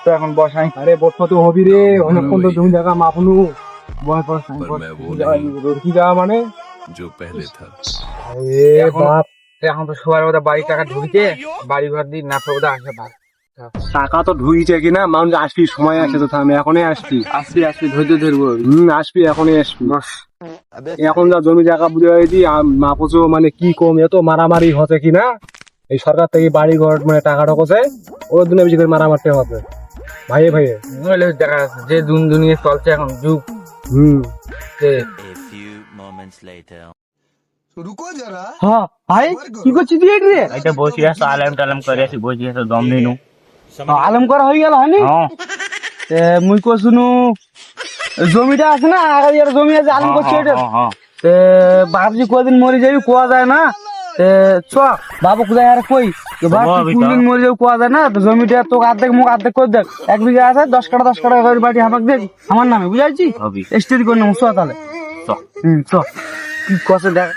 তো এখন বসাই। আরে বসা তো হবি রে, অনেকক্ষণ তো জমি জায়গা মাপনু। বয় বসাই রোডকি যাওয়া মানে जो पहले था। বাপ, এখন তো সবার বোধহয় বাড়ি টাকা ঢুকিছে, বাড়ি ঘর দিয়ে না বোধহয় আসে ভাই। টাকা তো ঢুকিছে কিনা, মানুষ আসবি, সময় আছে তো, থাম এখনই আসবি। আসবি ধৈর্য ধরবো। আসবি, এখনই আসবি। এখন যা জমি জায়গা বুঝে হয়েছি মাপছো, মানে কি কম এত মারামারি হচ্ছে কিনা, এই সরকার থেকে বাড়ি ঘর মানে টাকা ঢোকছে, ওর দিনে বেশি করে মারামারতে হবে ভাইয়ে ভাইয়ে। নইলে দেখা যাচ্ছে যে দুনিয়া চলছে এখন যুগ। A few moments later. হ্যাঁ ভাই, কি করছিস তুই রে? এটা বসে আছো, আলাম টালাম করে আছি, বসে আছো, দম দিনু। আলম করা হয়ে গেল হয়নি? মুই কশুনু জমিটা আছে না, আগে জমি আছে আলম করছি এটা। ভাবছি কদিন মরে যাবি, কোয়া যায় না। চ বাবু কোথায় আর কই কোনদিন মরে যাবি, কোয়া যায় না। তো জমিটা তোকে অর্ধেক মুখ অর্ধেক করে দেখ, 1 বিঘা আছে, 10 কাটা করে বাড়ি আমাকে দেখ আমার নামে, বুঝাইছি? স্টেডি করে নেবো, চ তাহলে চ কি কছে দেখ।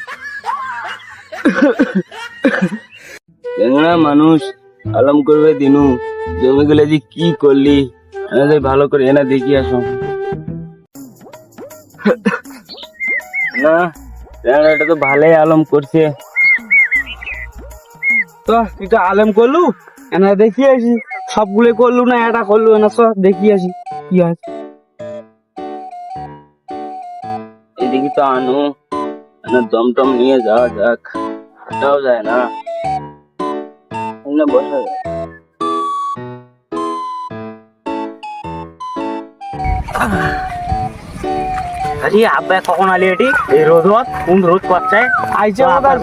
মানুষ আলম করবে দিনু, জমি গুলো যে কি করলি, ভালো করে এনা দেখি আসো না। এটা তো ভালোই আলম করছে। তো তুই তো আলেম করলু, এনা দেখি আসি। সবগুলো করলু না, এটা করলু না, সব দেখি আসি কি হয়। এদিকে তো আনো দম টম নিয়ে যাওয়া যাক, হাঁটাও যায় না, বসা যায়। আরে আব্বা কখন আলি এটি? এই রোদ কোন রোদ করছে? আইছে ওদের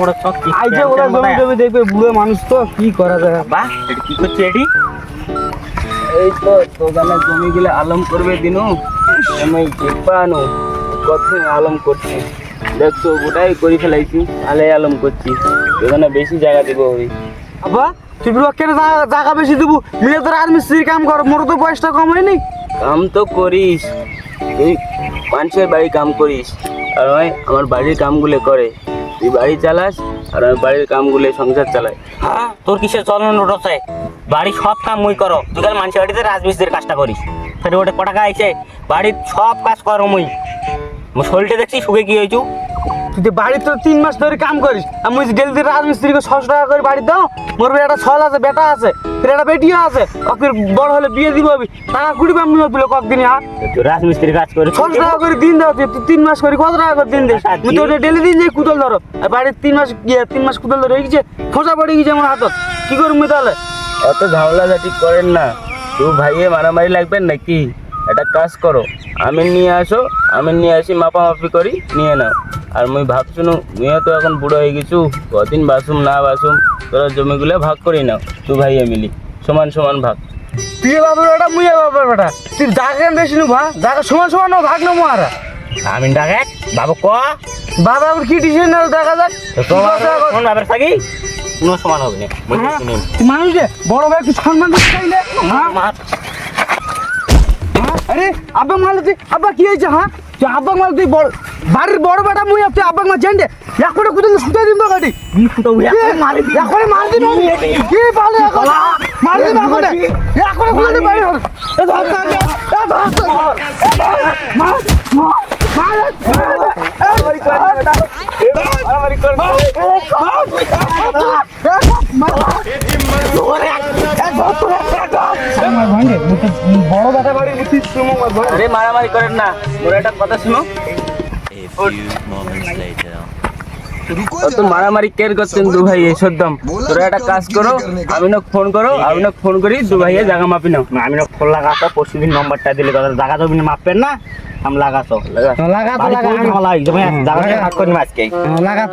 জমি টমি দেখবে, বুড়ো মানুষ তো কি করা যায়। বাহ, এটা কি করছে এটি? এই তো দোকানে জমি গুলো আলম করবে দিনু, আমি দেখবা আনো কত আলম করছি, দেখছো গোটাই করে ফেলাইছি, ভালোই আলম করছি। দোকানে বেশি জায়গা দিব ওই আব্বা, তুই কেন জায়গা বেশি দেবো? মিলে তোর রাজমিস্ত্রির কাম কর, মোর তো বয়সটা কম হয়নি। কাম তো করিস তুই, মানুষের বাড়ি কাম করিস, আর আমার বাড়ির কামগুলো করে। তুই বাড়ি চালাস আর আমি বাড়ির কামগুলো সংসার চালাই। হ্যাঁ, তোর কিসের চলন রোডছে? বাড়ির সব কাম মুই করো, তুই কাল মানুষের বাড়িতে রাজমিস্ত্রির কাজটা করিস। ফের ওটা ক টাকা আইছে, বাড়ির সব কাজ করো মুই। শরীরটা দেখছি শুকে কি হয়েছু? তুই তো বাড়িতে তো 3 মাস ধরে কাম করিস, আর মুই ডেলি রাজমিস্ত্রিকে 600 টাকা করে বাড়ি দাও। মোর একটা ছল আছে, বেটা আছে, ফের একটা বেটিও আছে, ওকে বড় হলে বিয়ে দিব। টাকা কুড়ি পাম নিয়ে তুলে কতদিন আর রাজমিস্ত্রির কাজ করে 600 টাকা করে দিন দাও। তুই 3 মাস করে কত টাকা করে দিন দে? তুই তো ডেলি দিন যাই কুতল ধরো, আর বাড়ির 3 মাস কুতল ধরে গেছে, খোঁজা পড়ে গেছে আমার হাতত। কি করবি তাহলে? এত ঝামেলাঝাটি করেন না, তুই ভাইয়ে মারামারি লাগবেন নাকি? একটা কাজ করো, আমিন নিয়ে আসো, আমিন নিয়ে আসি, মাপামাপি করি, নিয়ে নাও। আর মুই ভাবছুনু মেয়ে তো এখন বুড়ো হয়ে গেছু, কদিন বাসুম না বাসুম, তোরা জমিগুলো ভাগ করি নাও, তুই ভাইয়ে মিলি সমান সমান ভাগ। তুই বাবার বেটা, মুই বাবার বেটা, তুই জায়গা বেশি নু ভা, জায়গা সমান সমান ভাগ নেবো। আর আমিন ডাকে বাবু ক বাবা কি ডিসিশন দেখা যাক। কোন বাবার থাকি কোনো সমান হবে না। মানুষ যে বড় ভাই একটু সম্মান দিতে চাইলে, আরে আব্বা মারলে তুই, আব্বা কি হয়েছে? হ্যাঁ তুই আব্বা মারলে, তুই বাড়ির বড় বেটা মুই, তুই আব্বা মার জানতে এখনো কোথাও শুতে দিন তো গাড়ি এখন মার দিন কি পালে এখন মার দিন এখন খুলে বাড়ি বড় বেটা বাড়ি উচিত। আরে মারামারি করেন না, তোর একটা কথা শুনো। A few moments later. তো মারামারি কেন করছেন দু ভাই? সদ্যম তোরা একটা কাজ করো, আমিনক ফোন করো, আমিনক ফোন করি, দু ভাইয়ে জায়গা মাপি নাও। আমিনক ফোন লাগাতো, পরশুদিন নম্বরটা দিলে কথা জায়গা তো মাপবেন না, আমি লাগাতো লাগা।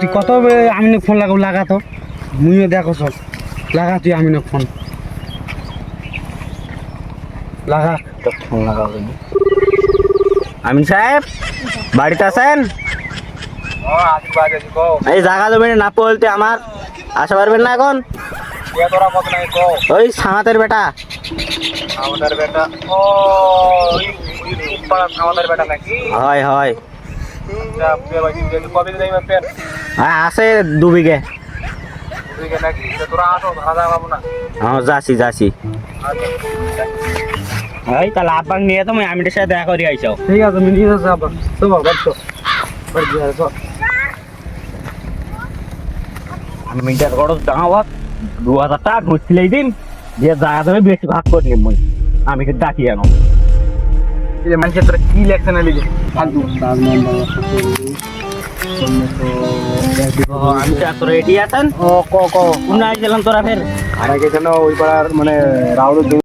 তুই কত আমি ফোন লাগাবো, লাগাতো মুইও দেখো সব লাগা। তুই আমি ফোন লাগা, ফোন লাগাও। আমিন সাহেব বাড়িতে আছেন? এই জায়গা জমি না বলতে আমার আসা পারবেন না এখন? ওই সামাতের বেটা। হয় হয়, হ্যাঁ আছে 2 বিঘে। হ্যাঁ যাচ্ছি। এই তাহলে আব্বাক নিয়ে তো আমি আমিটার সাথে দেখা করি আইসাও। ঠিক আছে আমি নিয়ে যাচ্ছি আবার তো বাবার তো আমি মিটার খরচ দাঁড়াবাক 2000 টাকা ঘুরছিল এই দিন যে জায়গা তুমি বেশি ভাগ করে নিয়ে মই আমি কি ডাকি এখন মানুষের তোরা কি লেখছে না লিখে ফালতু আমি তো এত রেডি আছেন ক ক কোন আইছিলাম তোরা ফের আর আগে যেন ওই পাড়ার মানে রাউলের